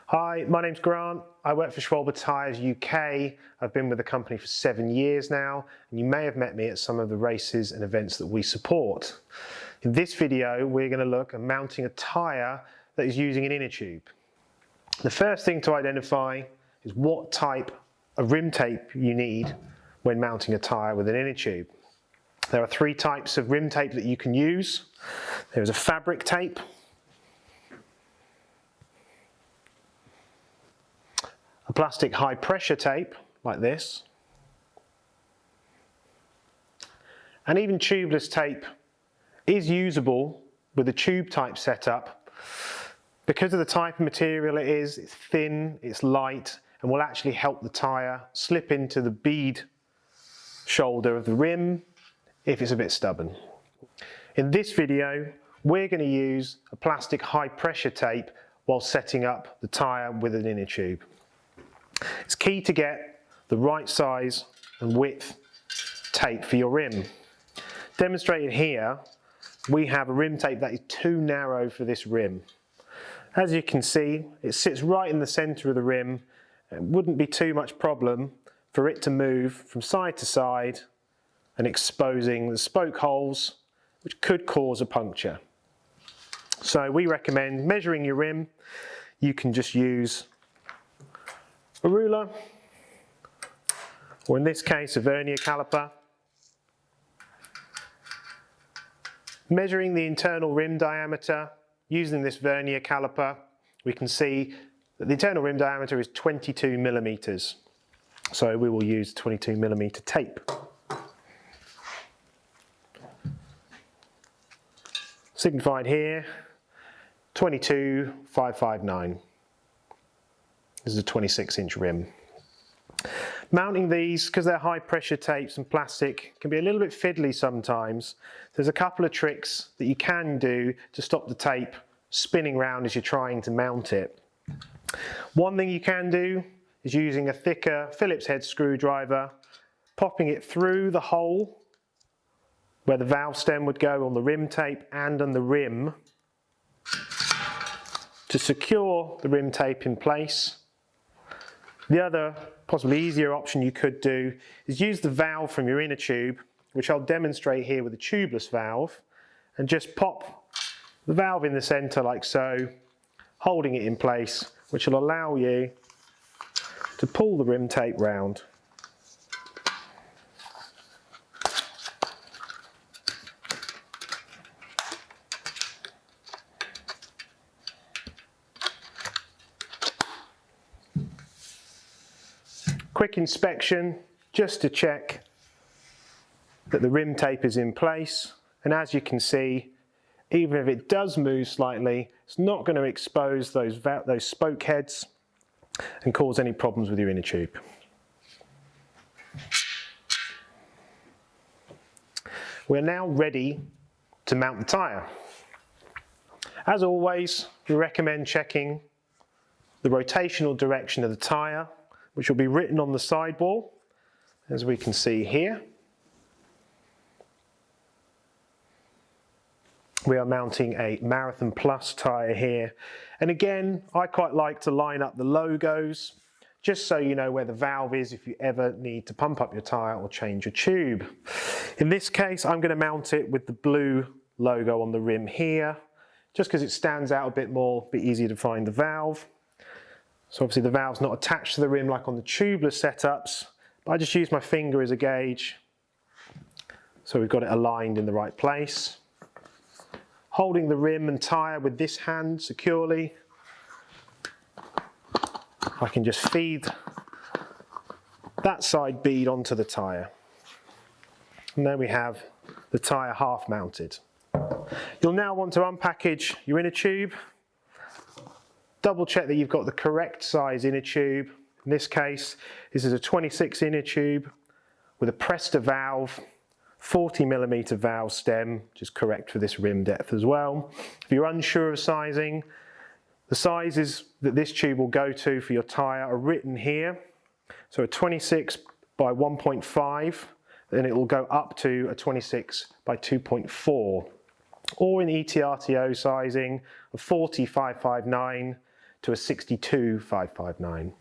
Hi, my name's Grant. I work for Schwalbe Tyres UK. I've been with the company for 7 years now, and you may have met me at some of the races and events that we support. In this video, we're going to look at mounting a tyre that is using an inner tube. The first thing to identify is what type of rim tape you need when mounting a tyre with an inner tube. There are 3 types of rim tape that you can use. There is a fabric tape, a plastic high pressure tape like this, and even tubeless tape is usable with a tube type setup. Because of the type of material it is, it's thin, it's light, and will actually help the tyre slip into the bead shoulder of the rim if it's a bit stubborn. In this video, we're going to use a plastic high pressure tape while setting up the tyre with an inner tube. It's key to get the right size and width tape for your rim. Demonstrated here, we have a rim tape that is too narrow for this rim. As you can see, it sits right in the centre of the rim. It wouldn't be too much problem for it to move from side to side and exposing the spoke holes, which could cause a puncture. So we recommend measuring your rim. You can just use a ruler, or in this case a vernier caliper. Measuring the internal rim diameter using this vernier caliper, we can see that the internal rim diameter is 22 millimeters. So we will use 22 millimeter tape. Signified here, 22,559. This is a 26-inch rim. Mounting these, because they're high pressure tapes and plastic, can be a little bit fiddly sometimes. There's a couple of tricks that you can do to stop the tape spinning around as you're trying to mount it. One thing you can do is using a thicker Phillips head screwdriver, popping it through the hole where the valve stem would go on the rim tape and on the rim to secure the rim tape in place. The other, possibly easier option you could do is use the valve from your inner tube, which I'll demonstrate here with a tubeless valve, and just pop the valve in the centre like so, holding it in place, which will allow you to pull the rim tape round. Quick inspection just to check that the rim tape is in place, and as you can see, even if it does move slightly, it's not going to expose those spoke heads and cause any problems with your inner tube. We're now ready to mount the tyre. As always, we recommend checking the rotational direction of the tyre, which will be written on the sidewall, as we can see here. We are mounting a Marathon Plus tyre here. And again, I quite like to line up the logos, just so you know where the valve is if you ever need to pump up your tyre or change your tube. In this case, I'm going to mount it with the blue logo on the rim here, just because it stands out a bit more, a bit easier to find the valve. So obviously the valve's not attached to the rim like on the tubeless setups, but I just use my finger as a gauge. So we've got it aligned in the right place. Holding the rim and tyre with this hand securely, I can just feed that side bead onto the tyre. And there we have the tyre half mounted. You'll now want to unpackage your inner tube. Double check that you've got the correct size inner tube. In this case, this is a 26 inner tube with a Presta valve, 40 millimeter valve stem, which is correct for this rim depth as well. If you're unsure of sizing, the sizes that this tube will go to for your tyre are written here. So a 26 by 1.5, then it will go up to a 26 by 2.4. Or in ETRTO sizing, a 40 559 to a 62,559.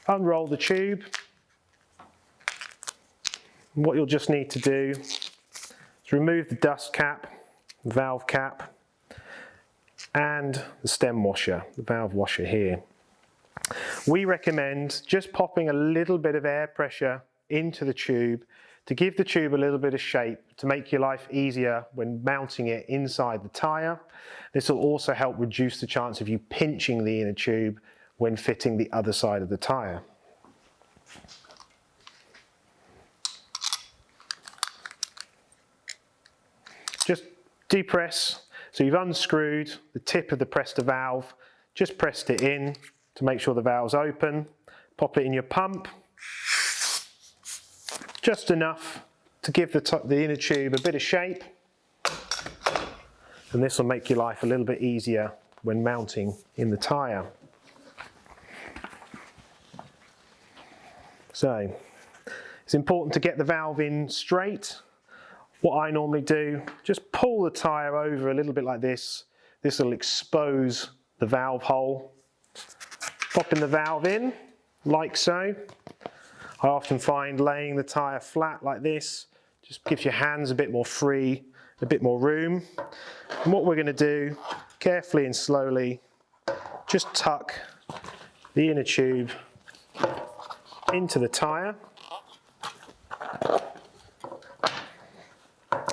Unroll the tube. And what you'll just need to do is remove the dust cap, valve cap, and the stem washer, the valve washer here. We recommend just popping a little bit of air pressure into the tube to give the tube a little bit of shape to make your life easier when mounting it inside the tyre. This will also help reduce the chance of you pinching the inner tube when fitting the other side of the tyre. Just depress. So you've unscrewed the tip of the Presta valve, just pressed it in to make sure the valve's open. Pop it in your pump, just enough to give the inner tube a bit of shape. And this will make your life a little bit easier when mounting in the tyre. So it's important to get the valve in straight. What I normally do, just pull the tyre over a little bit like this. This will expose the valve hole. Popping the valve in, like so. I often find laying the tyre flat like this just gives your hands a bit more free, a bit more room. And what we're going to do, carefully and slowly, just tuck the inner tube into the tyre.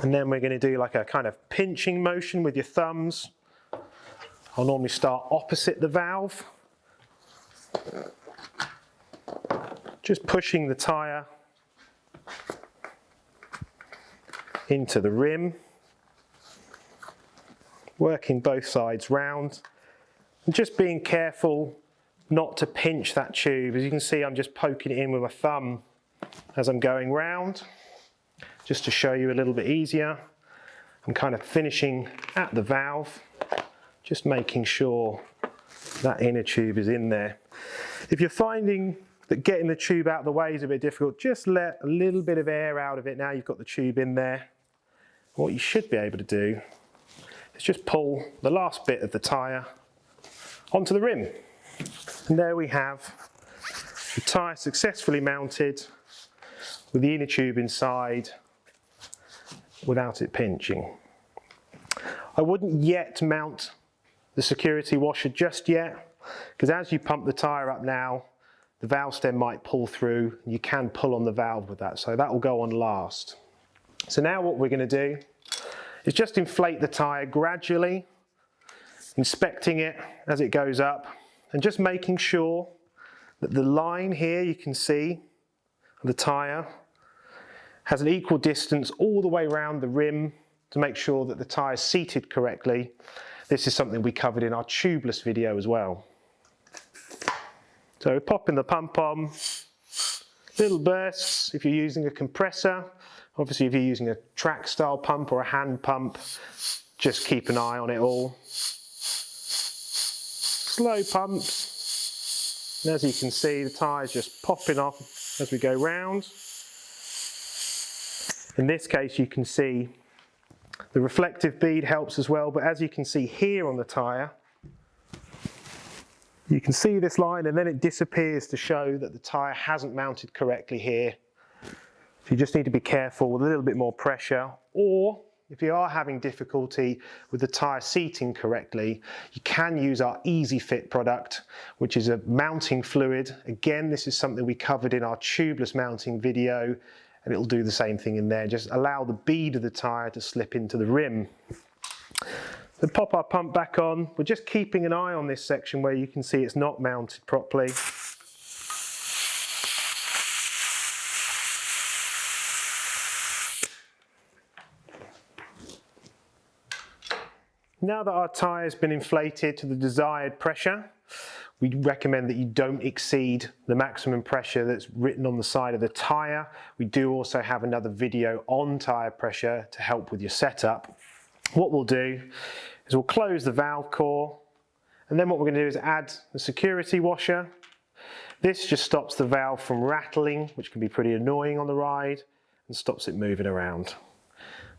And then we're going to do like a kind of pinching motion with your thumbs. I'll normally start opposite the valve. Just pushing the tyre into the rim. Working both sides round. And just being careful not to pinch that tube. As you can see, I'm just poking it in with my thumb as I'm going round. Just to show you a little bit easier, I'm kind of finishing at the valve, just making sure that inner tube is in there. If you're finding that getting the tube out of the way is a bit difficult, just let a little bit of air out of it now you've got the tube in there. What you should be able to do is just pull the last bit of the tyre onto the rim. And there we have the tyre successfully mounted with the inner tube inside, without it pinching. I wouldn't yet mount the security washer just yet, because as you pump the tyre up now, the valve stem might pull through, and you can pull on the valve with that, so that will go on last. So now what we're going to do is just inflate the tyre gradually, inspecting it as it goes up, and just making sure that the line here you can see, the tyre, has an equal distance all the way around the rim to make sure that the tyre is seated correctly. This is something we covered in our tubeless video as well. So popping the pump on, little bursts if you're using a compressor. Obviously if you're using a track style pump or a hand pump, just keep an eye on it all. Slow pumps, and as you can see the tyre is just popping off as we go round. In this case you can see the reflective bead helps as well, but as you can see here on the tyre, you can see this line and then it disappears to show that the tyre hasn't mounted correctly here. So you just need to be careful with a little bit more pressure, or if you are having difficulty with the tyre seating correctly, you can use our Easy Fit product, which is a mounting fluid. Again, this is something we covered in our tubeless mounting video, and it'll do the same thing in there. Just allow the bead of the tyre to slip into the rim. Then pop our pump back on. We're just keeping an eye on this section where you can see it's not mounted properly. Now that our tyre has been inflated to the desired pressure, we recommend that you don't exceed the maximum pressure that's written on the side of the tyre. We do also have another video on tyre pressure to help with your setup. What we'll do is we'll close the valve core, and then what we're going to do is add the security washer. This just stops the valve from rattling, which can be pretty annoying on the ride, and stops it moving around.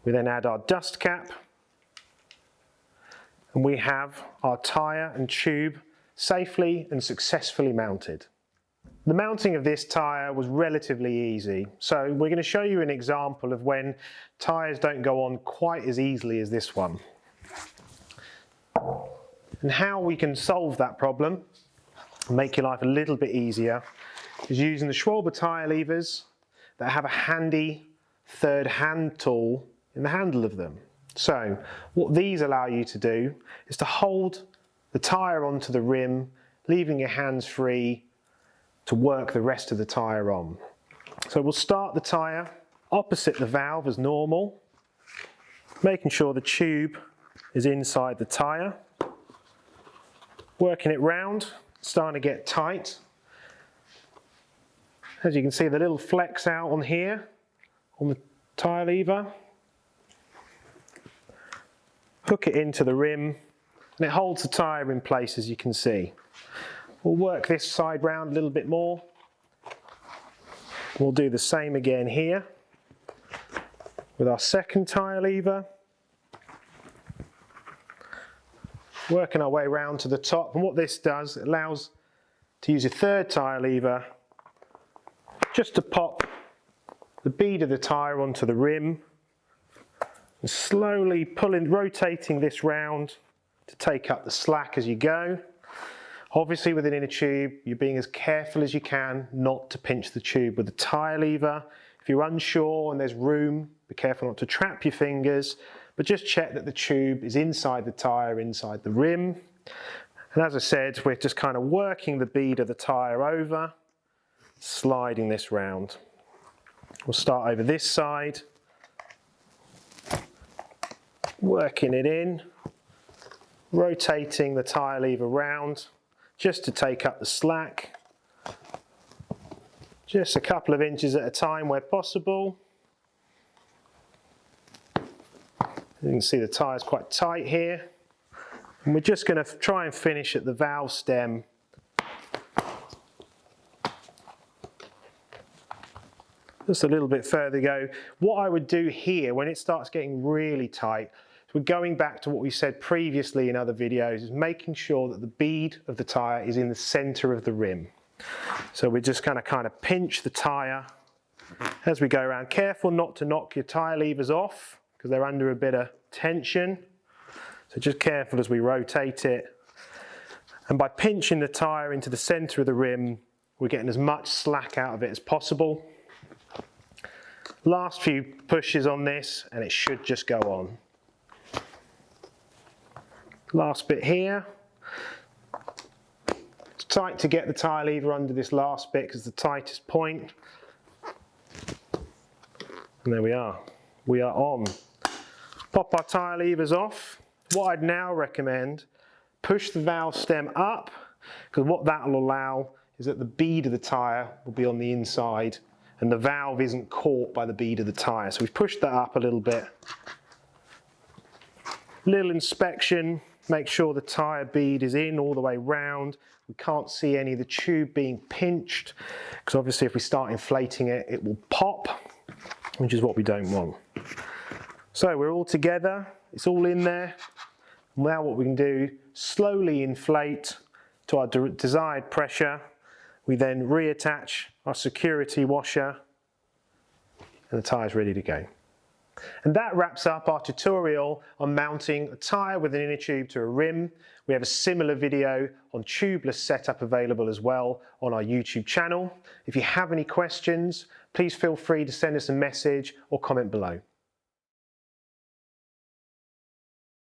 We then add our dust cap, and we have our tyre and tube safely and successfully mounted. The mounting of this tyre was relatively easy, so we're going to show you an example of when tyres don't go on quite as easily as this one. And how we can solve that problem and make your life a little bit easier is using the Schwalbe tyre levers that have a handy third hand tool in the handle of them. So what these allow you to do is to hold the tyre onto the rim, leaving your hands free to work the rest of the tyre on. So we'll start the tyre opposite the valve as normal, making sure the tube is inside the tyre, working it round, starting to get tight. As you can see, the little flex out on here on the tyre lever. Hook it into the rim and it holds the tyre in place, as you can see. We'll work this side round a little bit more. We'll do the same again here with our second tyre lever. Working our way round to the top, and what this does, it allows to use your third tyre lever just to pop the bead of the tyre onto the rim and slowly rotating this round to take up the slack as you go. Obviously with an inner tube, you're being as careful as you can not to pinch the tube with the tyre lever. If you're unsure and there's room, be careful not to trap your fingers, but just check that the tube is inside the tyre, inside the rim. And as I said, we're just kind of working the bead of the tyre over, sliding this round. We'll start over this side, working it in, rotating the tyre lever round, just to take up the slack, just a couple of inches at a time where possible. You can see the tyre's quite tight here, and we're just going to try and finish at the valve stem. Just a little bit further to go. What I would do here when it starts getting really tight, we're going back to what we said previously in other videos, is making sure that the bead of the tyre is in the centre of the rim. So we're just going to kind of pinch the tyre as we go around. Careful not to knock your tyre levers off because they're under a bit of tension. So just careful as we rotate it. And by pinching the tyre into the centre of the rim, we're getting as much slack out of it as possible. Last few pushes on this and it should just go on. Last bit here. It's tight to get the tyre lever under this last bit because it's the tightest point. And there we are. We are on. Pop our tyre levers off. What I'd now recommend, push the valve stem up, because what that will allow is that the bead of the tyre will be on the inside and the valve isn't caught by the bead of the tyre. So we've pushed that up a little bit. Little inspection. Make sure the tyre bead is in all the way round. We can't see any of the tube being pinched, because obviously if we start inflating it, it will pop, which is what we don't want. So we're all together, it's all in there. Now what we can do, slowly inflate to our desired pressure. We then reattach our security washer and the tyre's ready to go. And that wraps up our tutorial on mounting a tyre with an inner tube to a rim. We have a similar video on tubeless setup available as well on our YouTube channel. If you have any questions, please feel free to send us a message or comment below.